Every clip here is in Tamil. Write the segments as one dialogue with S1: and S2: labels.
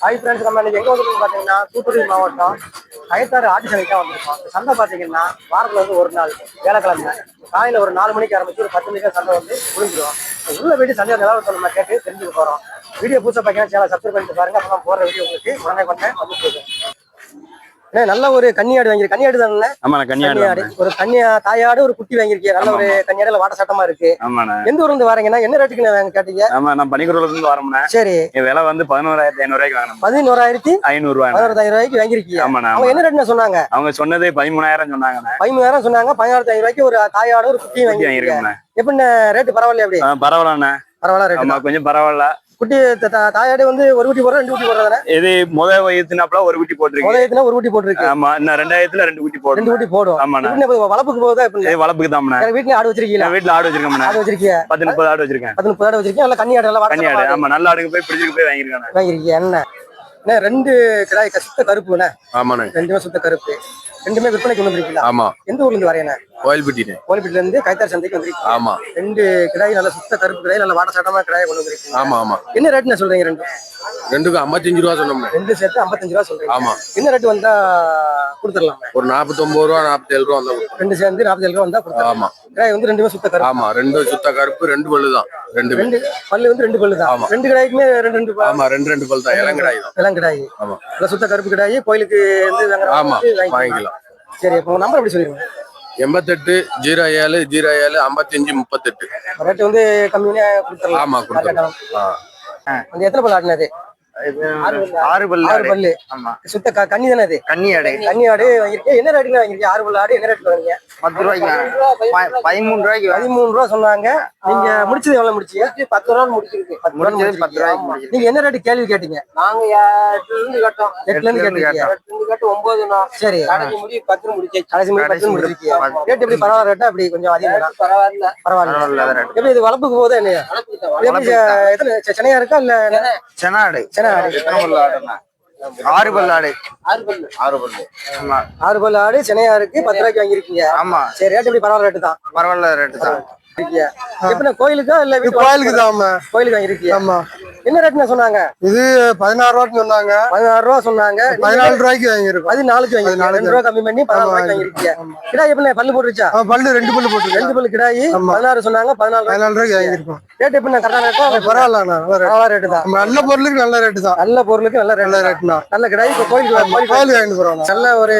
S1: ஹாய் ஃப்ரெண்ட்ஸ், நம்ம இன்னைக்கு எங்கே வந்துருக்கோம் பார்த்தீங்கன்னா தூத்துக்குடி மாவட்டம் கயத்தாறு ஆட்டு சந்தைக்கு தான் வந்திருக்கோம். சந்தை பார்த்தீங்கன்னா வாரத்தில் வந்து ஒரு நாள் வேலைக்கிழமை காலையில் ஒரு 4 மணிக்கு ஆரம்பிச்சு ஒரு 10 மணிக்கு சந்தை வந்து முடிஞ்சிடும். உள்ள போயிட்டு சந்தை நிலவரத்தை நம்ம கேட்டு தெரிஞ்சுக்க போகிறோம். வீடியோ புதுசாக பார்த்தீங்கன்னா சேனல் சப்ஸ்கிரைப் பண்ணிட்டு பாருங்க. அப்புறம் போகிற வீடியோ உங்களுக்கு உடனே வந்து போகும். நல்ல ஒரு கன்னியாடு வாங்கி கன்னியாடு தானே? கன்னியாடு ஒரு கன்னியா தாயாடு ஒரு குட்டி வாங்கிருக்கீங்க. நல்ல ஒரு கன்னியாடுல வாட்ட சட்டமா இருக்கு. எந்த ஊர்ல இருந்து வரீங்கன்னா என்ன ரேட்டுக்கு கேட்டீங்க?
S2: நான் பனிக்கூடல இருந்து வரோம்னா. சரி, விலை வந்து 11,500 ரூபாய்க்கு வாங்கணும்.
S1: 11,500 ரூபாய்க்கு வாங்கிருக்கீங்க. அவங்க என்ன ரேட்னு சொன்னாங்க? அவங்க
S2: சொன்னது 13,000 சொன்னாங்க.
S1: 13,000 சொன்னாங்க. 16,500 ரூபாய்க்கு ஒரு தாயாடு ஒரு குட்டி வாங்கிருக்கீங்க. எப்படி ரேட்டு பரவாயில்ல? எப்படி
S2: பரவாயில்ல ரேட், கொஞ்சம் பரவாயில்ல.
S1: குட்டி தாயாடு வந்து ஒரு குட்டி போடுற 2 குட்டி போடுறதானே?
S2: இது முதல் வயதுனாப்ல ஒரு குட்டி போட்டுருக்கு.
S1: முதல் வயதுல ஒரு குட்டி போட்டுருக்கு.
S2: ஆமா, இன்னும் 2000த்துல 2 குட்டி போடும்.
S1: 2 குட்டி போடும்.
S2: ஆமா,
S1: வளப்புக்கு போகுதா? இப்ப
S2: வளப்புக்கு தான்.
S1: வீட்டுல ஆடு வச்சிருக்கீங்களா?
S2: வீட்டுல ஆடு வச்சிருக்கேன்.
S1: ஆடு வச்சிருக்கீங்க?
S2: 10-30 ஆடு வச்சிருக்கேன்.
S1: 10-30 ஆடு வச்சிருக்கீங்க. நல்ல கன்னி ஆடு, நல்ல
S2: கன்னி ஆடு. ஆமா, நல்ல ஆடுக்கு போய் பிடிச்சிட்டு போய் வாங்கிருக்கீங்க.
S1: என்ன 2 கிடாய் சுத்த கருப்புண்ணே?
S2: ஆமாண்ணே,
S1: 2 சுத்த கருப்பு. 2மே விற்பனைக்கு கொண்டு வந்திருக்கீங்களா?
S2: ஆமா.
S1: எந்த ஊர்ல இருந்து வரீங்க? கோயில்பட்டியில இருந்து கைத்தார் சந்தைக்கு வந்திருக்கீங்க.
S2: ஆமா.
S1: 2 கிடாய் நல்ல சுத்த கருப்பு கிடாய், நல்ல வாட்ட சட்டமா கிடாய் கொண்டு வந்திருக்கீங்க.
S2: ஆமா ஆமா.
S1: என்ன ரேட்னு சொல்றீங்க?
S2: 2க்கு 55 ரூபா சொன்னோம்.
S1: 2 சேர்த்து 55 ரூபா சொல்றீங்க.
S2: ஆமா.
S1: என்ன ரேட் வந்தா கொடுத்துடலாம்?
S2: ஒரு 49 ரூபா 47 ரூபா வந்தா.
S1: 2 சேர்ந்து 47 ரூபா வந்தா கொடுத்துடலாம். ஆமா. கிடாய் வந்து 2மே சுத்த கருப்பு.
S2: ஆமா, 2 சுத்த கருப்பு, 2 பல்லு தான். 2
S1: பல்லு வந்து 2 பல்லு தான். 2 கிடாய்க்குமே 2
S2: ஆமா, 2 பல்லு தான். இளங்கிடாய் தான்.
S1: இளங்கிடாய். ஆமா, நல்ல சுத்த கருப்பு கிடாய். கோயிலுக்கு வந்து
S2: ஆமா வாங்கிக்கலாம்.
S1: சரி, அப்போ நம்பர் எப்படி சொல்லிருங்க?
S2: 88 07 07 55 38.
S1: ரேட் வந்து கம்மியா கொடுத்துடலாம்.
S2: ஆமா, கொடுத்துடலாம்.
S1: அந்த எத்தனை பல்லு ஆடுனது?
S2: 6 பல்லு.
S1: ஆமா, சுத்த கன்னி தானே? அது கன்னி ஆடு. கன்னி ஆடு வாங்கிருக்கீங்க. என்ன ரேட்டுக்கு வாங்கிருக்கீங்க? 6 பல்லு ஆடு என்ன ரேட்டுக்கு வாங்குறீங்க?
S2: 10 ரூபாய்க்கு. 13 ரூபாய்க்கு.
S1: 13 ரூபா சொன்னாங்க. நீங்க முடிச்சது எவ்வளவு முடிச்சீங்க? 10 ரூபா முடிச்சிருக்கு. 10 ரூபாய்க்கு. நீங்க என்ன ரேட்டு கேள்வி கேட்டீங்க? நாங்க 8ல இருந்து கேட்டோம். 8ல இருந்து கேட்டீங்க. 9 சரி, கடைசி முடி 10 முடிச்சீங்க. கடைசி முடி 10 முடிச்சிருக்கீங்க. ரேட் எப்படி பரவாயில்ல? ரேட்டா அப்படி கொஞ்சம் அதிகமா? பரவாயில்ல. எப்படி இது வளப்புக்கு போகுதா இல்லையா? எத்தனை சென்னையா இருக்கா இல்ல?
S2: செனாடு. 6 பல்லு ஆடு.
S1: 6 பல்லு ஆடு சென்னையா இருக்கு. 10 ரூபாய்க்கு வாங்கிருக்கீங்க.
S2: ஆமா.
S1: சரி, ரேட் எப்படி பரவாயில்ல? ரேட்டு தான்.
S2: பரவாயில்ல ரேட்டு தான்.
S1: எப்படின்னா கோயிலுக்கா இல்ல?
S3: கோயிலுக்கு தான்.
S1: கோயிலுக்கு வாங்கிருக்கீங்க.
S3: ஆமா.
S1: என்ன ரேட்னு சொன்னாங்க?
S3: இது 16 ரூபாய்க்கு சொன்னாங்க.
S1: 16 ரூபா சொன்னாங்க.
S3: 14 ரூபாய்க்கு வாங்கிருக்கோம்.
S1: 14க்கு வாங்கிருக்கீங்க. 2 ரூபா கம்மி பண்ணி 14 ரூபாய்க்கு வாங்கிருக்கீங்க. கிடாய் எப்படி பல்லு போட்டுருச்சா?
S3: பல்லு 2 பல்லு போட்டுருக்கு.
S1: 2 பல்லு கிடாய் 16 சொன்னாங்க. 14
S3: ரூபாய்க்கு வாங்கிருக்கோம்.
S1: ரேட் எப்படி கரெக்டா ரேட்டா?
S3: பரவாயில்ல,
S1: நல்ல ரேட்டு தான்.
S3: நல்ல பொருளுக்கு நல்ல ரேட்டு தான்.
S1: நல்ல பொருளுக்கு நல்ல ரேட்டு தான். நல்ல கிடாய். இப்ப கோயிலுக்கு
S3: வாங்கிட்டு போறோம்.
S1: நல்ல ஒரு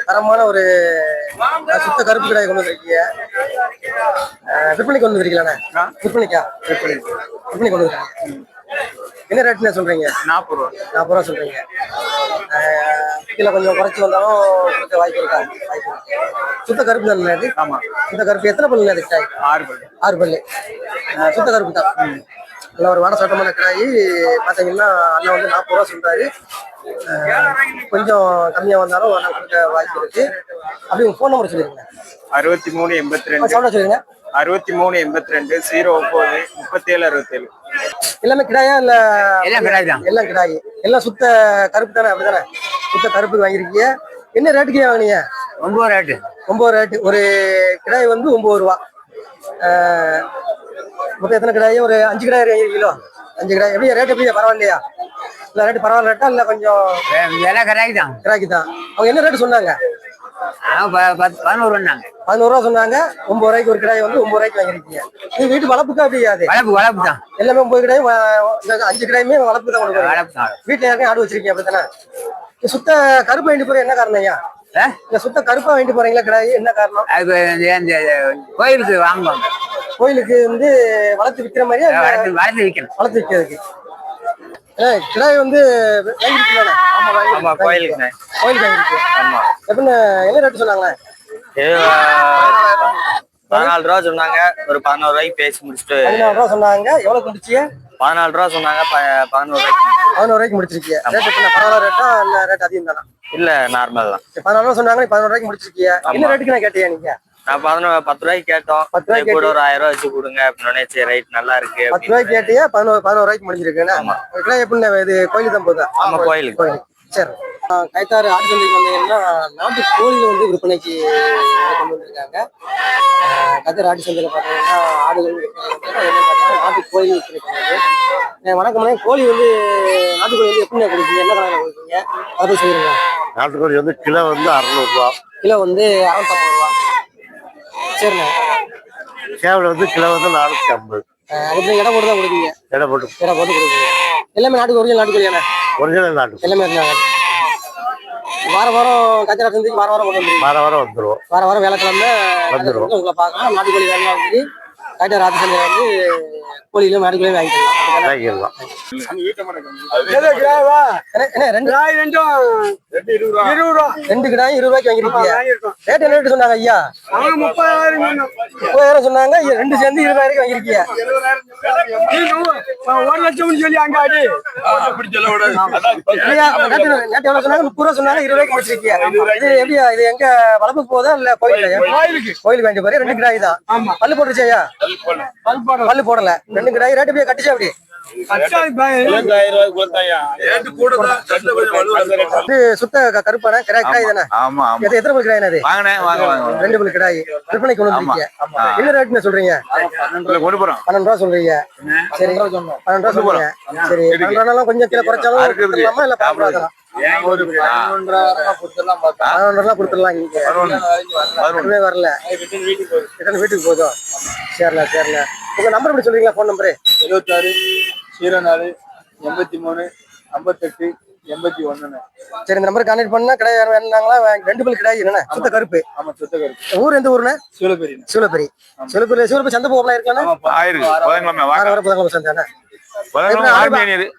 S1: தரமான ஒரு சுத்த கருப்பு கிடாய் கொண்டு வந்திருக்கீங்க. விற்பனைக்கு கொண்டு வந்திருக்கீங்களா? விற்பனைக்கா? விற்பனை கொண்டு வந்திருக்கீங்க. என்ன ரேட்னு சொல்றீங்க?
S2: 40 ரூபா.
S1: 40 ரூபா சொல்றீங்க. கீழே கொஞ்சம் குறைச்சி வந்தாலும் கொடுக்க வாய்ப்பு இருக்கா? சுத்த கருப்பு தானே அது? ஆமா, சுத்த கருப்பு. எத்தனை பல்லு அது?
S2: 6 பல்லு.
S1: 6 பல்லு. சுத்த கருப்பு தான். நல்ல ஒரு வாட சட்டமான கிடாய். பாத்தீங்கன்னா அண்ணன் வந்து 40 ரூபா சொல்றாரு. கொஞ்சம் கம்மியா வந்தாலும் கொடுக்க வாய்ப்பு இருக்கு. அப்படி உங்க ஃபோன் நம்பர் சொல்லிருங்க.
S2: 63 82
S1: சொல்லுங்க.
S2: 63 82 09 37 67.
S1: எல்லாமே கிடாயா இல்ல?
S2: எல்லாம் கிடாய் தான்.
S1: எல்லாம் கிடாய். எல்லாம் சுத்த கருப்பு தானே? அப்படிதானே? சுத்த கருப்பு வாங்கிருக்கீங்க. என்ன ரேட்டுக்கு வாங்கினீங்க?
S2: 9 ரேட்டு.
S1: 9 ரேட்டு. ஒரு கிடாய் வந்து 9 ரூபா. மொத்தம் எத்தனை கிடாய்? ஒரு 5 கிடாய் வாங்கிருக்கீங்களோ? 5 கிடாய். எப்படி ரேட்? எப்படி பரவாயில்லையா? இல்ல ரேட்டு பரவாயில்ல ரேட்டா இல்ல கொஞ்சம்?
S2: கிராக்கி தான்.
S1: கிராக்கி தான். அவங்க என்ன ரேட்டு சொன்னாங்க?
S2: 11
S1: ரூபா சொன்னாங்க. 9 ரூபாய்க்கு ஒரு கிடாய் வந்து 9 ரூபாய்க்கு வாங்கிருக்கீங்க. நீங்க வீட்டு வளர்ப்புக்கா? அப்படியாது
S2: வளப்பு தான்.
S1: எல்லாமே 9 கிடாயும் 5 கிடாயுமே வளர்ப்பு தான் கொடுக்குறீங்க. வீட்டுல யாருக்கும் ஆடு வச்சிருக்கீங்க அப்படித்தானே? சுத்த கருப்பு வாங்கிட்டு போற என்ன காரணம் ஐயா? இல்ல சுத்த கருப்பா வாங்கிட்டு போறீங்களா கிடாய்? என்ன காரணம்?
S2: கோயிலுக்கு வாங்குவாங்க.
S1: கோயிலுக்கு வந்து வளர்த்து விற்கிற மாதிரியா?
S2: வளர்த்து விற்கணும்.
S1: வளர்த்து விற்கிறதுக்கு. கிடாய் வந்து வாங்கிருக்கீங்களா?
S2: ஆமா, கோயிலுக்கு
S1: வாங்கிருக்கு. ஆமா. எப்படின்னு என்ன ரேட்டு சொன்னாங்களே?
S2: 14 ரூபா சொன்னாங்க. ஒரு 11 ரூபாய்க்கு பேசி முடிச்சுட்டு
S1: 14 ரூபா சொன்னாங்க. எவ்வளவு முடிச்சிய?
S2: 14 ரூபா சொன்னாங்க. 11 ரூபாய்க்கு.
S1: 11 ரூபாய்க்கு முடிச்சிருக்கீங்க. ரேட் எப்படி பரவாயில்ல ரேட்டா இல்ல ரேட் அதிகம் தானா?
S2: இல்ல, நார்மல் தான்.
S1: 14 ரூபா சொன்னாங்க. 11 ரூபாய்க்கு முடிச்சிருக்கீங்க. என்ன ரேட்டுக்கு நான் கேட்டீங்க நீங்க?
S2: நான் 10 ரூபாய்க்கு கேட்டோம். 10 ரூபாய்க்கு கூட ஒரு 1000 ரூபாய் வச்சு கொடுங்க அப்படின்னு. சரி, ரைட், நல்லா இருக்கு.
S1: 10 ரூபாய்க்கு கேட்டியா? 11 ரூபாய்க்கு முடிஞ்சிருக்கு. கிடாய் எப்படி இது கோயிலுக்கு தான் போகுதா?
S2: ஆமா, கோயிலுக்கு.
S1: சரி. கைத்தாறு ஆட்டு சந்தைக்கு வந்தீங்கன்னா நாட்டு கோழிகள் வந்து விற்பனைக்கு கொண்டு வந்திருக்காங்க. கைத்தாறு ஆட்டு சந்தையில் பார்த்தீங்கன்னா ஆடுகள் பார்த்தீங்கன்னா நாட்டு கோழிகள் விற்பனை பண்ணுறது. வணக்கம், கோழி வந்து நாட்டுக்கோழி வந்து எப்படி கொடுப்பீங்க, என்ன கணக்கில் கொடுப்பீங்க, அதை போய் சொல்லுங்க.
S4: நாட்டுக்கோழி வந்து கிலோ வந்து 600 ரூபா,
S1: கிலோ வந்து 650 ரூபா. சரிண்ணே.
S4: சேவல் வந்து கிலோ வந்து 450.
S1: அதுக்கு இடம் போட்டு தான் கொடுப்பீங்க?
S4: இடம் போட்டு
S1: கொடுப்பீங்க. எல்லாமே நாட்டுக்கு ஒரிஜினல் நாட்டுக்கோழியாண்ணே?
S4: ஒரிஜினல் நாட்டு
S1: எல்லாமே இருந்தாங்க. வாரம் கைத்தாறு சந்தைக்கு வாரம் கொண்டு வந்துருக்கீங்க?
S4: வாரம் வந்துருவோம்.
S1: வாரம் வேலைக்கிழமை
S4: வந்துடும்.
S1: உங்களை பார்க்கலாம். நாட்டுக்கோழி வேணும் வந்து கைத்தாறு ஆட்டு சந்தையில் வந்து கோழியிலும் நாட்டுக்கோழியும் வாங்கிக்கலாம். ரெண்டு கிடாய் 20 ரூபாய்க்கு வாங்கிருக்கீங்க. ரேட் என்ன ரேட்டு சொன்னாங்க ஐயா? 30,000 சொன்னாங்க. ரெண்டு சேர்ந்து 20,000 வாங்கிருக்கீங்க. 1,00,000 சொல்லி அங்க ஆடி நேற்று எவ்வளவு சொன்னாங்க? 30 ரூபா சொன்னாங்க. 20 ரூபாய்க்கு முடிச்சிருக்கீங்க. இது எப்படியா? இது எங்க வளர்ப்பு போதா இல்ல கோயிலுக்கு வேண்டிய போய்? ரெண்டு கிடாய் தான். பல்லு போட்டுருச்சு ஐயா? பல்லு போடல. ரெண்டு கிடாய் ரேட்டு போய் கட்டிச்சா அப்படி சுத்த கருப்பான கிடாய் தானே? எத்தனை பல் கிடாய்? ரெண்டு பல் கிடாய் விற்பனை கொண்டு வந்திருக்கீங்க. என்ன ரேட்னு சொல்றீங்க? 12 ரூபா சொல்றீங்க. சரி, 12 ரூபா சொல்றீங்க. சரி, 12 ரூபா கொஞ்சம் கீழே குறைச்சாலும் கொடுத்துடலாமா இல்ல 12 ரூபா? 11 கொடுத்துடலாம். இங்க வரல, வீட்டுக்கு போதும். சரிண்ணா. உங்க நம்பர் எப்படி சொல்றீங்களா? Phone number
S5: 76 04 83 58 81.
S1: சரி, இந்த நம்பர் கான்டாக்ட் பண்ணா கிடாய் வேணாங்களா? ரெண்டு பல் கிடாய் என்ன சுத்த கருப்பு?
S5: ஆமா, சுத்த கருப்பு.
S1: ஊர் எந்த ஊருண்ணே?
S5: சிவலப்பேரி.
S1: சிவலப்பேரி சந்தை போகலாம் இருக்கலாம். புதன்கிழமை சந்தை.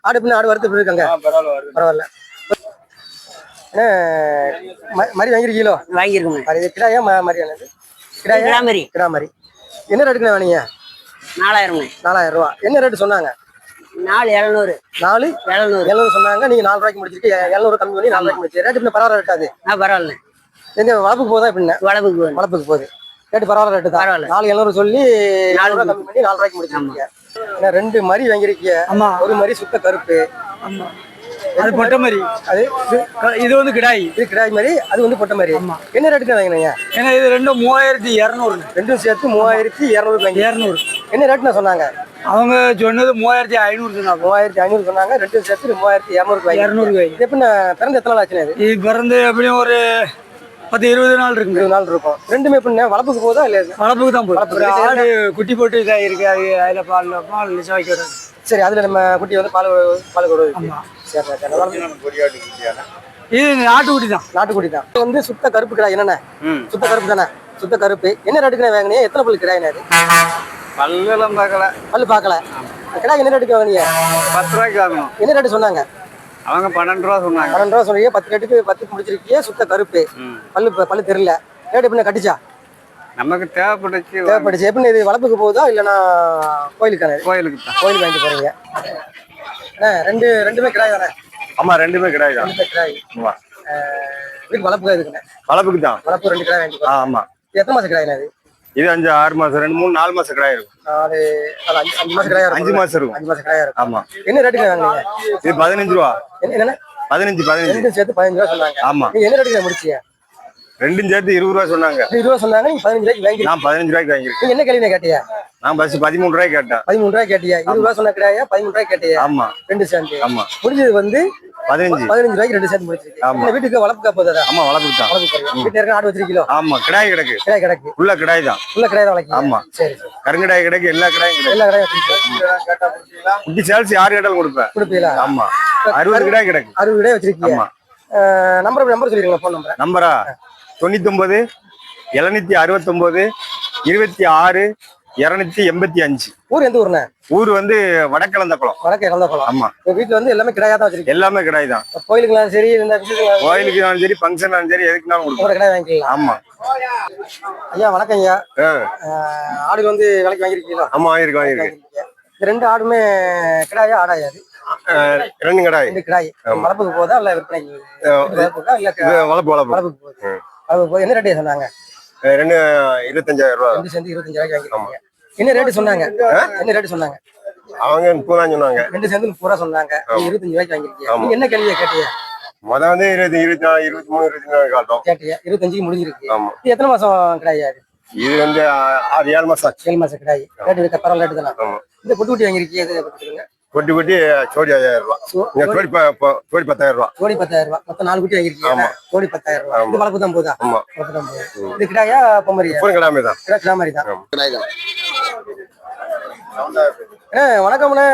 S1: ஆடு பின்ன ஆடு வறுத்து இருக்காங்க. பரவாயில்ல. மாதிரி வாங்கிருக்கீங்களோ? வாங்கிருக்கோம். கிடாயா மரியாதை? கிடா மாதிரி. என்ன ரேட்டுக்கு வாங்கினீங்க? 4,000 ரூபா. என்ன ரேட்டு சொன்னாங்க? 4,700 சொன்னாங்க. நீங்க 4 ரூபாய்க்கு முடிச்சிருக்கீங்க. 700 கம்மி பண்ணி 4 ரூபாய்க்கு முடிச்சு. ரேட்டு பரவாயில்ல இருக்காது? பரவாயில்ல. எங்க வளப்புக்கு போதா? எப்படின்னா வளப்புக்கு போகுது. ரேட்டு பரவாயில்ல. ரேட்டு தான் 4,700 சொல்லி 4 ரூபாய் கம்மி பண்ணி 4 ரூபாய்க்கு முடிச்சிருக்கீங்க. ரெண்டு மாதிரி வாங்கிருக்கீங்க. ஒரு மாதிரி சுத்த கருப்பு.
S5: அது பொட்டை மாதிரி. இது வந்து கிடாய்.
S1: இது கிடாய் மாதிரி, அது வந்து பொட்டை மாதிரி. என்ன ரேட்டுக்கு வாங்கினீங்க?
S5: ஏன்னா இது ரெண்டும் 3,200.
S1: ரெண்டும் சேர்த்து 3,200. என்ன ரேட்னா சொன்னாங்க?
S5: அவங்க சொன்னது 3,500 சொன்னாங்க.
S1: 3,500 சொன்னாங்க. ரெண்டும் சேர்த்து 3,200. இது எப்படி பிறந்து எத்தனை நாள் ஆச்சுன்னா?
S5: இது பிறந்து எப்படியும் ஒரு 10-20 நாள் இருக்கு.
S1: 20 நாள் இருக்கும். ரெண்டுமே எப்படி வளப்புக்கு போதா இல்ல?
S5: வளப்புக்கு தான் போகுது. ஆடு குட்டி போட்டு இதாக இருக்கு. அதுல பால் வைக்கிறது.
S1: சரி, அதுல நம்ம குட்டி வந்து பால் கொடுக்குது.
S5: இது நாட்டுக்குட்டி தான்.
S1: நாட்டுக்குட்டி தான். இது வந்து சுத்த கருப்பு கிடாய். என்னண்ணே? சுத்த கருப்பு தானே? சுத்த கருப்பு. என்ன ரேட்டுக்கு வாங்கினீங்க? எத்தனை பல் கிடாய்?
S5: பல்லெல்லாம் பார்க்கல.
S1: பல்லு பார்க்கல. கிடாய் என்ன ரேட்டுக்கு வாங்கினீங்க?
S5: 10 ரூபாய்க்கு வாங்கணும்.
S1: என்ன ரேட்டு சொன்னாங்க?
S5: அவங்க 12 ரூபா சொன்னாங்க.
S1: 12 ரூபா சொன்னீங்க. 10 ரேட்டுக்கு 10 முடிச்சிருக்கீங்க. சுத்த கருப்பு. பல்லு தெரியல. ரேட்டு எப்படி கட்டிச்சா?
S5: நமக்கு தேவைப்பட்டுச்சு.
S1: எப்படி இது வளப்புக்கு போகுதா இல்லைன்னா கோயிலுக்கு வாங்கிட்டு போறீங்க? ரெண்டுமே கிடாய் தானே?
S4: ஆமா, ரெண்டுமே கிடாய் தான்.
S1: வீட்டு வளப்புக்கு இருக்குண்ணே?
S4: வளப்புக்கு தான்.
S1: வளப்பு 2 கிடாய் வாங்கிட்டு.
S4: ஆமா.
S1: எத்தனை மாசம் கிடாய்?
S4: இது 5-6 மாசம், 2, 3, 4 மாசம் கிடாய் இருக்கும்.
S1: அது 5 மாசம் கிடாயா?
S4: 5 மாசம் இருக்கும்.
S1: 5 மாசம் கிடாயா இருக்கும்.
S4: ஆமா.
S1: என்ன ரேட்டுக்கு வாங்குனீங்க?
S4: இது 15 ரூபா.
S1: என்ன? 15
S4: ரெண்டும்
S1: சேர்த்து 15 ரூபா சொன்னாங்க.
S4: ஆமா.
S1: நீங்க என்ன ரேட்டுக்கு முடிச்சீங்க?
S4: ரெண்டும் சேர்த்து 20 ரூபா சொன்னாங்க.
S1: 20 ரூபா சொன்னாங்க. நீங்க 15 ரூபாய்க்கு வாங்கி.
S4: நான் 15 ரூபாய்க்கு வாங்கிருக்கேன்.
S1: நீங்க என்ன கேள்வி கேட்டியா?
S4: நான் பஸ் 13 ரூபாய்க்கு கேட்டேன்.
S1: 13 ரூபாய் கேட்டியா? 20 ரூபா சொன்ன கிடாயா 13 ரூபாய்க்கு கேட்டியா?
S4: ஆமா.
S1: ரெண்டு சேர்ந்து.
S4: ஆமா.
S1: முடிஞ்சது வந்து
S4: 15
S1: ரூபாய்க்கு ரெண்டு சேர்த்து முடிச்சிருக்கீங்க.
S4: ஆமா.
S1: வீட்டுக்கு வளப்புக்கா போதா?
S4: ஆமா, வளப்புக்கு தான்.
S1: வீட்டுல இருக்க ஆடு வச்சிருக்கீங்களோ?
S4: ஆமா, கிடாய் கிடக்கு.
S1: கிடக்கு.
S4: உள்ள கிடாய் தான்.
S1: உள்ள கிடாய் தான் வளர்க்கீங்க?
S4: ஆமா.
S1: சரி.
S4: கருங்கடாய் கிடக்கு. எல்லா கிடாயும் கிடக்கு.
S1: எல்லா கிடாயும் வச்சிருக்கீங்க.
S4: குட்டி சேல்ஸ் யார் கேட்டாலும் கொடுப்பீங்களா? ஆமா. 60 கிடாய் கிடக்கு.
S1: 60 கிடாய் வச்சிருக்கீங்க.
S4: ஆமா.
S1: நம்பர் சொல்லிருங்க. போன்
S4: நம்பரா 99 769 26 285.
S1: ஊர் எந்த ஊர்ண்ணே?
S4: ஊர் வந்து வடக்கிழந்தக்குளம்.
S1: வடக்கிழந்தக்குளம்.
S4: ஆமா.
S1: வீட்டுல வந்து எல்லாமே கிடாயா தான் வச்சிருக்கீங்க?
S4: எல்லாமே கிடாய் தான்.
S1: கோயிலுக்குலாம் சரி,
S4: கோயிலுக்குனாலும் சரி, ஃபங்க்ஷனாலும் சரி, எதுக்குனாலும் கொடுப்போம்.
S1: கிடாய் வாங்கிக்கலாம்.
S4: ஆமா.
S1: ஐயா வணக்கம் ஐயா. ஆடு வந்து விலைக்கு வாங்கிருக்கீங்களா?
S4: ஆமா, வாங்கிருக்கேன்.
S1: இந்த ரெண்டு ஆடுமே கிடாயா ஆடாயா?
S4: ரெண்டு கிடாய்.
S1: வளப்புக்கு போதா இல்ல விற்பனைக்கு? வளப்புக்கு போகுது. என்ன ரேட்டு சொன்னாங்க?
S4: 25,000 ரூபா.
S1: ரெண்டு சேர்ந்து 25,000 வாங்கிருக்கீங்க. என்ன ரேட்டு சொன்னாங்க? என்ன ரேட்டு சொன்னாங்க?
S4: அவங்க 30 சொன்னாங்க.
S1: ரெண்டு சேர்ந்து 30 சொன்னாங்க. 25 ரூபாய்க்கு வாங்கிருக்கீங்க. நீங்க என்ன கேள்வியை கேட்டீங்க?
S4: வந்து 24, 23, 24 காட்டும்.
S1: கேட்டியா 25க்கு முடிஞ்சிருக்கு.
S4: ஆமா.
S1: இது எத்தனை மாசம் கிடாயா இது?
S4: இது வந்து 6-7 மாசம் ஆச்சு.
S1: 7 மாசம் கிடாய். ரேட்டு பரவாயில்ல ரேட்டு தானே.
S4: ஆமா.
S1: இந்த பொட்டு குட்டி வாங்கிருக்கீங்க எது கொடுத்துருங்க?
S4: கொட்டி ஜோடி 5000 ரூபாய். ஜோடி 10,000 ரூபாய்.
S1: ஜோடி 10,000 ரூபாய். மொத்தம் 4 குட்டி வாங்கிருக்கீங்க.
S4: ஆமா.
S1: ஜோடி 10,000 ரூபாய். இது வளர்ப்பு தான் போதா?
S4: ஆமா.
S1: வளர்ப்பு தான் போகுது. இது கிடாயா பொம்மரியா?
S4: கிடாமே தான்.
S1: கிடா மாதிரி தான்.
S4: கிடாய் தான்.
S1: வணக்கம்ண்ணே.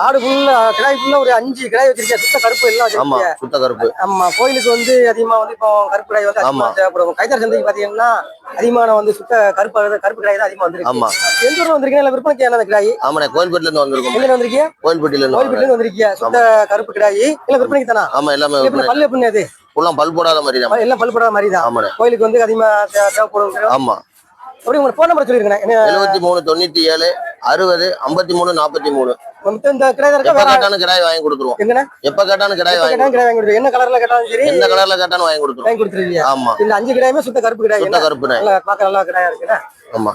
S1: ஆடு ஃபுல்லா கிடாய் ஃபுல்லா ஒரு 5 கிடாய் வச்சிருக்கேன். சுத்த கருப்பு எல்லாம் வச்சிருக்கீங்க.
S6: சுத்த கருப்பு.
S1: ஆமா, கோயிலுக்கு வந்து அதிகமா வந்து இப்போ கருப்பு கிடாய் வந்து அதிகமா தேவைப்படும். கைத்தார் சந்தைக்கு பாத்தீங்கன்னா அதிகமான வந்து சுத்த கருப்பு கிடாய் தான் அதிகமா வந்திருக்கு.
S6: ஆமா.
S1: எந்த ஊர்ல வந்திருக்கீங்க? இல்ல விற்பனைக்கு என்ன கிடாய்?
S6: ஆமாண்ணே, கோயில்பேட்டில இருந்து வந்திருக்கோம்.
S1: எங்க வந்திருக்கீங்க?
S6: கோயில்பேட்டில
S1: இருந்து வந்திருக்கீங்க. சுத்த கருப்பு கிடாய் இல்ல விற்பனைக்கு தானா?
S6: ஆமா, எல்லாமே
S1: பல்லு எப்படின்னு அது?
S6: பல் போடாத மாதிரி தான்.
S1: எல்லாம் பல் போடாத மாதிரி தான்.
S6: ஆமாண்ணே.
S1: கோயிலுக்கு வந்து அதிகமா தேவைப்படும்.
S6: ஆமா.
S1: அப்படி உங்க போன் நம்பர் சொல்லிருக்கேன்.
S6: 73 97 60 53 43.
S1: இந்த கிடாய்
S6: எப்ப கேட்டாலும் கிடாய் வாங்கி கொடுத்துருவோம்.
S1: எங்கண்ணா?
S6: எப்ப கேட்டாலும் கிடாய் வாங்கி
S1: கிடாய் வாங்கி கொடுத்து என்ன கலர்ல கேட்டாலும் சரி,
S6: எந்த கலர்ல கேட்டாலும் வாங்கி கொடுத்துருவோம்.
S1: வாங்கி கொடுத்துருவீங்க.
S6: ஆமா.
S1: இந்த 5 கிடாயுமே சுத்த கருப்பு கிடாய்.
S6: சுத்த கருப்புண்ணே.
S1: நல்லா பார்க்க நல்லா கிடாயா இருக்குண்ணா.
S6: ஆமா.